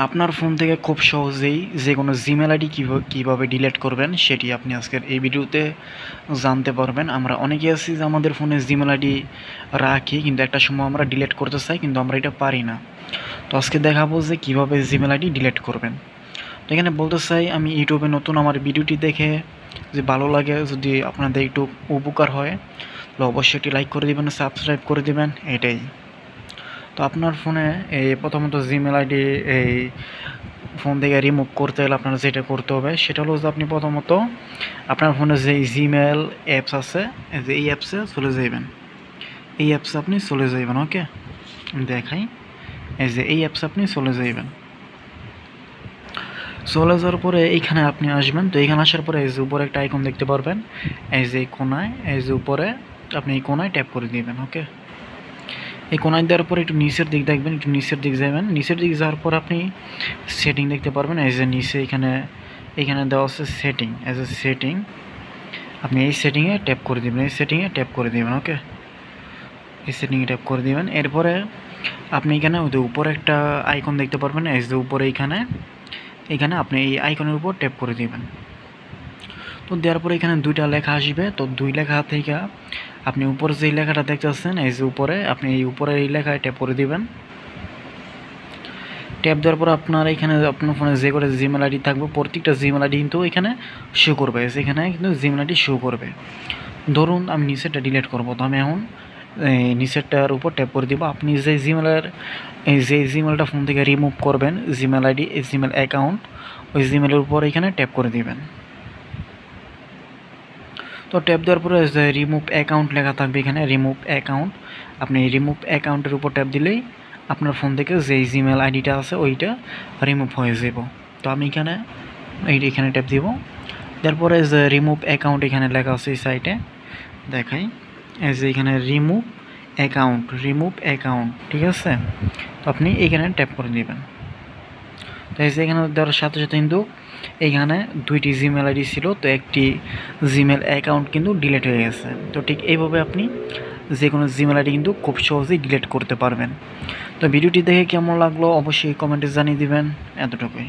আপনার ফোন থেকে খুব সহজেই যেকোনো জিমেল আইডি কীভাবে ডিলিট করবেন সেটি আপনি আজকের এই ভিডিওতে জানতে পারবেন। আমরা অনেকেই আছি যে আমাদের ফোনে জিমেল আইডি রাখি, কিন্তু একটা সময় আমরা ডিলিট করতে চাই, কিন্তু আমরা এটা পারি না। তো আজকে দেখাবো যে কীভাবে জিমেল আইডি ডিলিট করবেন। তো এখানে বলতে চাই, আমি ইউটিউবে নতুন, আমার ভিডিওটি দেখে যে ভালো লাগে, যদি আপনাদের একটু উপকার হয় তাহলে অবশ্যই একটি লাইক করে দেবেন, সাবস্ক্রাইব করে দেবেন, এটাই। তো আপনার ফোনে এই প্রথমত জিমেল আইডি এই ফোন থেকে রিমুভ করতে হলে আপনার যেটা করতে হবে সেটা হলো যে আপনি প্রথমত আপনার ফোনে যে জিমেল অ্যাপস আছে, যে এই অ্যাপসে চলে যাবেন। এই অ্যাপসে আপনি চলে যাবেন, ওকে দেখাই। এই যে এই অ্যাপসে আপনি চলে যাবেন। চলে যাওয়ার পরে এইখানে আপনি আসবেন। তো এইখানে আসার পরে এই যে উপরে একটা আইকন দেখতে পারবেন, এই যে কোনায়, এই যে উপরে আপনি এই কোনায় ট্যাপ করে দিবেন, ওকে। এই কোনায় দেওয়ার পরে একটু নিচের দিক দেখবেন, একটু নিচের দিক যাবেন। নিচের দিক যাওয়ার পর আপনি সেটিং দেখতে পারবেন, এই যে নিচে এখানে দেওয়া আছে সেটিং, এজ এ সেটিং। আপনি এই সেটিংয়ে ট্যাপ করে দেবেন, এই সেটিংয়ে ট্যাপ করে দেবেন, ওকে। এই সেটিংয়ে ট্যাপ করে দেবেন। এরপরে আপনি এখানে ওই উপরে একটা আইকন দেখতে পারবেন, এই যে উপরে এখানে আপনি এই আইকনের উপর ট্যাপ করে দেবেন। তো দেওয়ার পরে এখানে দুইটা লেখা আসবে। তো দুই লেখা থেকে আপনি উপরে যে লেখাটা দেখতেছেন, এই যে উপরে, আপনি এই উপরে এই লেখায় ট্যাপ করে দিবেন। ট্যাপ দেওয়ার পর আপনার এখানে আপনার ফোনে যে করে জিমেল আইডি থাকবে, প্রত্যেকটা জিমেল আইডি কিন্তু এখানে শো করবে, এখানে কিন্তু জিমেল আইডি শো করবে। ধরুন আমি নিচেরটা ডিলিট করবো, তো আমি এখন নিচেরটার উপর ট্যাপ করে দিব। আপনি যে জিমেলটা ফোন থেকে রিমুভ করবেন, জিমেল আইডি, জিমেল অ্যাকাউন্ট, ওই জিমেলের উপর এখানে ট্যাপ করে দিবেন। তো ট্যাপ দেওয়ার পরে যে রিমুভ অ্যাকাউন্ট লেখা থাকবে, এখানে রিমুভ অ্যাকাউন্ট, আপনি রিমুভ অ্যাকাউন্টের উপর ট্যাপ দিলেই আপনার ফোন থেকে যেই জিমেল আইডিটা আছে ওইটা রিমুভ হয়ে যাব। তো আমি এখানে ট্যাপ দিব। তারপরে যে রিমুভ অ্যাকাউন্ট এখানে লেখা আছে এই সাইটে দেখাই, এই যে এখানে রিমুভ অ্যাকাউন্ট, ঠিক আছে। তো আপনি এখানে ট্যাপ করে দিবেন। তো এই যে এখানে দেওয়ার সাথে সাথে কিন্তু এখানে দুইটি জিমেল আইডি ছিল, তো একটি জিমেল অ্যাকাউন্ট কিন্তু ডিলিট হয়ে গেছে। তো ঠিক এইভাবে আপনি যে কোনো জিমেল আইডি কিন্তু খুব সহজেই ডিলিট করতে পারবেন। তো ভিডিওটি দেখে কেমন লাগলো অবশ্যই কমেন্টে জানিয়ে দিবেন। এতটুকুই।